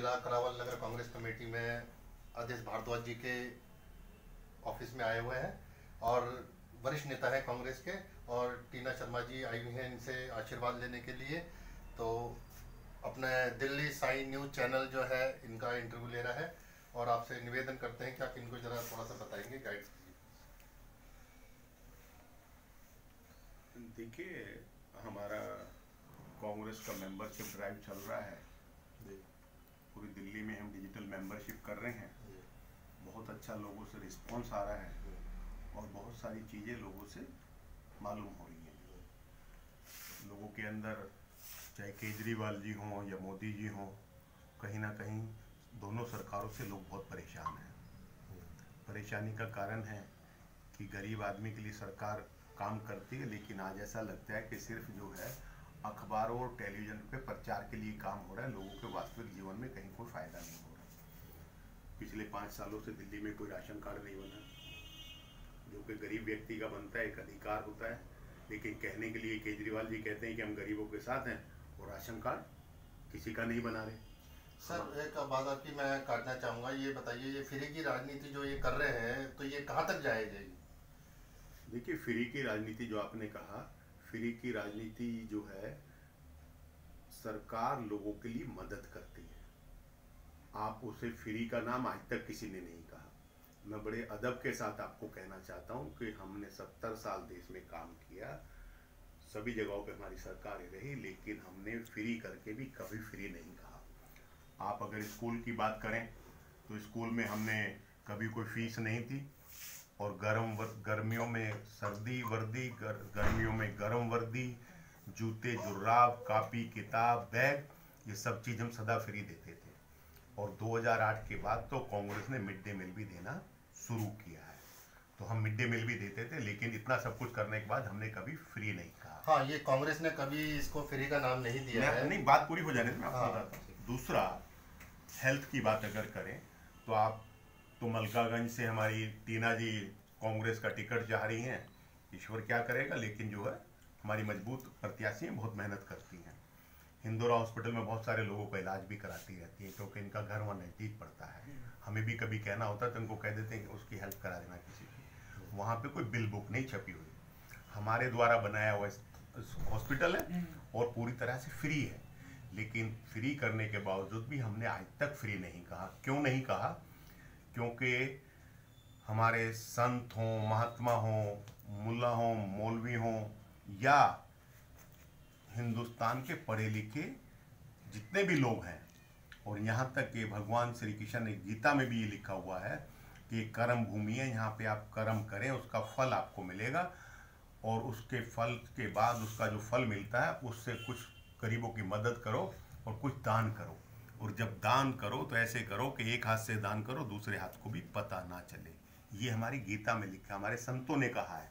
जिला करावल नगर कांग्रेस कमेटी में आदेश भारद्वाज जी के ऑफिस में आए हुए हैं और वरिष्ठ नेता है कांग्रेस के, और टीना शर्मा जी आई हुई हैं इनसे आशीर्वाद लेने के लिए। तो अपने दिल्ली साई न्यूज़ चैनल जो है इनका इंटरव्यू ले रहा है और आपसे निवेदन करते हैं कि आप इनको ज़रा थोड़ा सा बताएंगे, गाइड कीजिए। देखिए, हमारा कांग्रेस का मेंबरशिप ड्राइव चल रहा है जी। पूरी दिल्ली में हम डिजिटल मेंबरशिप कर रहे हैं जी। बहुत अच्छा लोगों से रिस्पांस आ रहा है और बहुत सारी चीज़ें लोगों से मालूम हो रही हैं। लोगों के अंदर चाहे केजरीवाल जी हों या मोदी जी हों, कहीं ना कहीं दोनों सरकारों से लोग बहुत परेशान हैं। परेशानी का कारण है कि गरीब आदमी के लिए सरकार काम करती है, लेकिन आज ऐसा लगता है कि सिर्फ जो है अखबारों और टेलीविज़न पे प्रचार के लिए काम हो रहा है, लोगों के वास्तविक जीवन में कहीं कोई फ़ायदा नहीं हो रहा। पिछले 5 सालों से दिल्ली में कोई राशन कार्ड नहीं बना, जो कि गरीब व्यक्ति का बनता है, एक अधिकार होता है। लेकिन कहने के लिए केजरीवाल जी कहते हैं कि हम गरीबों के साथ हैं और राशन कार्ड किसी का नहीं बना रहे। सर, एक बात आपकी मैं काटना चाहूँगा, ये बताइए, ये फ्री की राजनीति जो ये कर रहे हैं तो ये कहाँ तक जाएगी? देखिए, फ्री की राजनीति जो आपने कहा, फ्री की राजनीति जो है सरकार लोगों के लिए मदद करती है। आप उसे फ्री का नाम आज तक किसी ने नहीं कहा। मैं बड़े अदब के साथ आपको कहना चाहता हूं कि हमने 70 साल देश में काम किया, सभी जगहों पे हमारी सरकारें रही, लेकिन हमने फ्री करके भी कभी फ्री नहीं कहा। आप अगर स्कूल की बात करें तो स्कूल में हमने कभी कोई फीस नहीं थी, और गर्मियों में सर्दी वर्दी, गर्मियों में गर्म वर्दी, जूते जुर्राब, कापी किताब, बैग, ये सब चीज़ हम सदा फ्री देते थे। और 2008 के बाद तो कांग्रेस ने मिड डे मील भी देना शुरू किया है, तो हम मिड डे मील भी देते थे, लेकिन इतना सब कुछ करने के बाद हमने कभी फ्री नहीं कहा। हाँ, ये कांग्रेस ने कभी इसको फ्री का नाम नहीं दिया है। नहीं, बात पूरी हो जाने में आपको बताता हूँ। दूसरा, हेल्थ की बात अगर करें तो आप तो मलकागंज से हमारी टीना जी कांग्रेस का टिकट चाह रही हैं, ईश्वर क्या करेगा, लेकिन जो है हमारी मजबूत प्रत्याशी हैं, बहुत मेहनत करती हैं। हिंदोरा हॉस्पिटल में बहुत सारे लोगों का इलाज भी कराती रहती है, क्योंकि इनका घर वहाँ नज़दीक पड़ता है। हमें भी कभी कहना होता है तो इनको कह देते हैं कि उसकी हेल्प करा देना किसी की। वहाँ पे कोई बिल बुक नहीं छपी हुई, हमारे द्वारा बनाया हुआ हॉस्पिटल है और पूरी तरह से फ्री है। लेकिन फ्री करने के बावजूद भी हमने आज तक फ्री नहीं कहा। क्यों नहीं कहा? क्योंकि हमारे संत हों, महात्मा हों, मुल्ला हों, मौलवी हों, या हिंदुस्तान के पढ़े लिखे जितने भी लोग हैं, और यहाँ तक कि भगवान श्री कृष्ण ने गीता में भी ये लिखा हुआ है कि कर्म भूमि है, यहाँ पे आप कर्म करें, उसका फल आपको मिलेगा, और उसके फल के बाद उसका जो फल मिलता है उससे कुछ गरीबों की मदद करो और कुछ दान करो। और जब दान करो तो ऐसे करो कि एक हाथ से दान करो, दूसरे हाथ को भी पता ना चले। ये हमारी गीता में लिखा, हमारे संतों ने कहा है।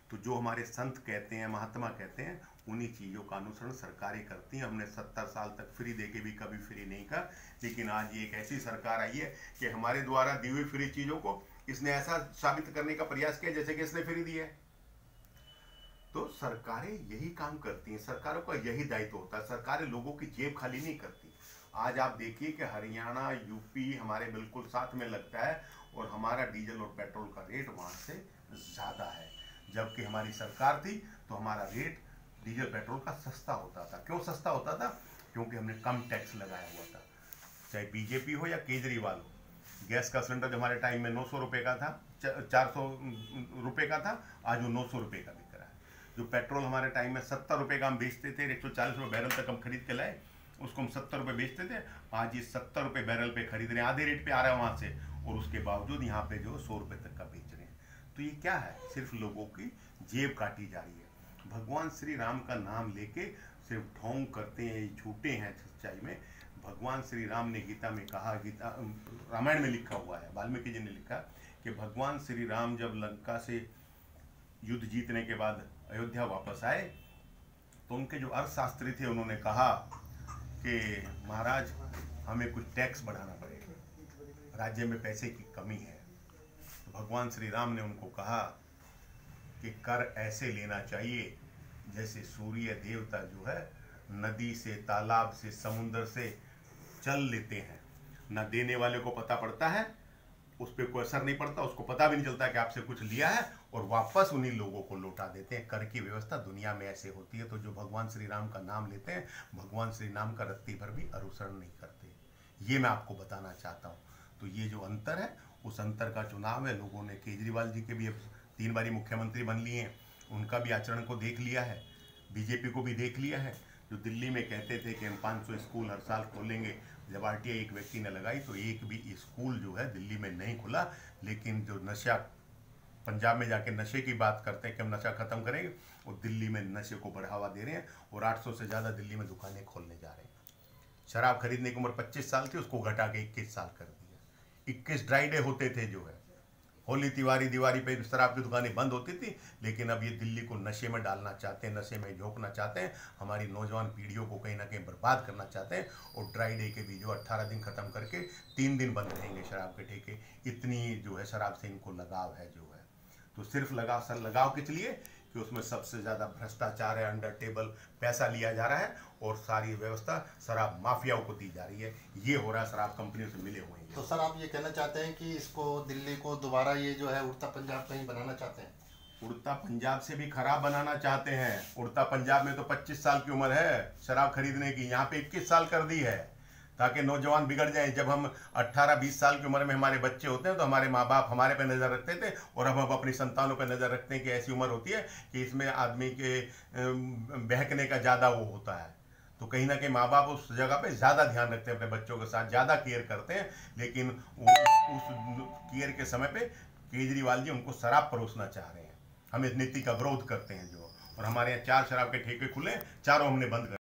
तो जो हमारे संत कहते हैं, महात्मा कहते हैं, उन्हीं चीज़ों का अनुसरण सरकारें करती हैं। हमने 70 साल तक फ्री दे के भी कभी फ्री नहीं कर, लेकिन आज ये एक ऐसी सरकार आई है कि हमारे द्वारा दी हुई फ्री चीज़ों को इसने ऐसा साबित करने का प्रयास किया जैसे कि इसने फ्री दी है। तो सरकारें यही काम करती हैं, सरकारों का यही दायित्व होता है। सरकारें लोगों की जेब खाली नहीं करती। आज आप देखिए कि हरियाणा, यूपी हमारे बिल्कुल साथ में लगता है, और हमारा डीजल और पेट्रोल का रेट वहाँ से ज़्यादा है। जबकि हमारी सरकार थी तो हमारा रेट डीजल पेट्रोल का सस्ता होता था। क्यों सस्ता होता था? क्योंकि हमने कम टैक्स लगाया हुआ था। चाहे बीजेपी हो या केजरीवाल हो, गैस का सिलेंडर जो हमारे टाइम में 900 रुपये का था, 400 रुपये का था, आज वो 900 रुपये का बिक रहा है। जो पेट्रोल हमारे टाइम में 70 रुपये का हम बेचते थे, 140 रुपये बैरल तक हम खरीद के लाए, उसको हम 70 रुपये बेचते थे, आज ये 70 रुपये बैरल पे खरीद रहे हैं, आधे रेट पे आ रहा है वहाँ से, और उसके बावजूद यहाँ पे जो 100 रुपये तक का बेच रहे हैं। तो ये क्या है? सिर्फ लोगों की जेब काटी जा रही है। भगवान श्री राम का नाम लेके सिर्फ ढोंग करते हैं, झूठे हैं सच्चाई में। भगवान श्री राम ने गीता में कहा, गीता रामायण में लिखा हुआ है, वाल्मीकि जी ने लिखा कि भगवान श्री राम जब लंका से युद्ध जीतने के बाद अयोध्या वापस आए तो उनके जो अर्थशास्त्री थे उन्होंने कहा कि महाराज हमें कुछ टैक्स बढ़ाना पड़ेगा, राज्य में पैसे की कमी है। तो भगवान श्री राम ने उनको कहा कि कर ऐसे लेना चाहिए जैसे सूर्य देवता जो है नदी से, तालाब से, समुद्र से चल लेते हैं, ना देने वाले को पता पड़ता है, उस पर कोई असर नहीं पड़ता, उसको पता भी नहीं चलता कि आपसे कुछ लिया है, और वापस उन्हीं लोगों को लौटा देते हैं। कर की व्यवस्था दुनिया में ऐसे होती है। तो जो भगवान श्री राम का नाम लेते हैं, भगवान श्री राम का रत्ती भर भी अनुसरण नहीं करते। ये मैं आपको बताना चाहता हूँ। तो ये जो अंतर है, उस अंतर का चुनाव है। लोगों ने केजरीवाल जी के भी 3 बारी मुख्यमंत्री बन लिए हैं, उनका भी आचरण को देख लिया है, बीजेपी को भी देख लिया है। जो दिल्ली में कहते थे कि हम 500 स्कूल हर साल खोलेंगे, जब आरटीआई एक व्यक्ति ने लगाई तो एक भी स्कूल जो है दिल्ली में नहीं खुला। लेकिन जो नशा, पंजाब में जाके नशे की बात करते हैं कि हम नशा खत्म करेंगे, वो दिल्ली में नशे को बढ़ावा दे रहे हैं, और 800 से ज़्यादा दिल्ली में दुकानें खोलने जा रहे हैं। शराब खरीदने की उम्र 25 साल थी, उसको घटा के 21 साल कर दिया। 21 ड्राई डे होते थे, जो है होली तिवारी दिवाली पे शराब की दुकानें बंद होती थी। लेकिन अब ये दिल्ली को नशे में डालना चाहते हैं, नशे में झोंकना चाहते हैं, हमारी नौजवान पीढ़ियों को कहीं ना कहीं बर्बाद करना चाहते हैं। और ड्राई डे के भी जो 18 दिन खत्म करके 3 दिन बंद रहेंगे शराब के ठेके। इतनी जो है शराब से इनको लगाव है, जो है। तो सिर्फ लगाव किस लिए कि उसमें सबसे ज़्यादा भ्रष्टाचार है, अंडर टेबल पैसा लिया जा रहा है, और सारी व्यवस्था शराब माफियाओं को दी जा रही है। ये हो रहा है, शराब कंपनियों से मिले हुए हैं। तो सर, आप ये कहना चाहते हैं कि इसको, दिल्ली को दोबारा ये जो है उड़ता पंजाब कहीं बनाना चाहते हैं? उड़ता पंजाब से भी खराब बनाना चाहते हैं। उड़ता पंजाब में तो 25 साल की उम्र है शराब खरीदने की, यहाँ पे 21 साल कर दी है, ताकि नौजवान बिगड़ जाएं। जब हम 18-20 साल की उम्र में हमारे बच्चे होते हैं तो हमारे माँ बाप हमारे पे नज़र रखते थे, और अब अपनी संतानों पे नज़र रखते हैं कि ऐसी उम्र होती है कि इसमें आदमी के बहकने का ज़्यादा वो होता है। तो कहीं ना कहीं माँ बाप उस जगह पे ज़्यादा ध्यान रखते हैं, अपने बच्चों के साथ ज़्यादा केयर करते हैं। लेकिन उस केयर के समय पे केजरीवाल जी उनको शराब परोसना चाह रहे हैं। हम इस नीति का विरोध करते हैं, जो, और हमारे यहाँ 4 शराब के ठेके खुले, चारों हमने बंद कर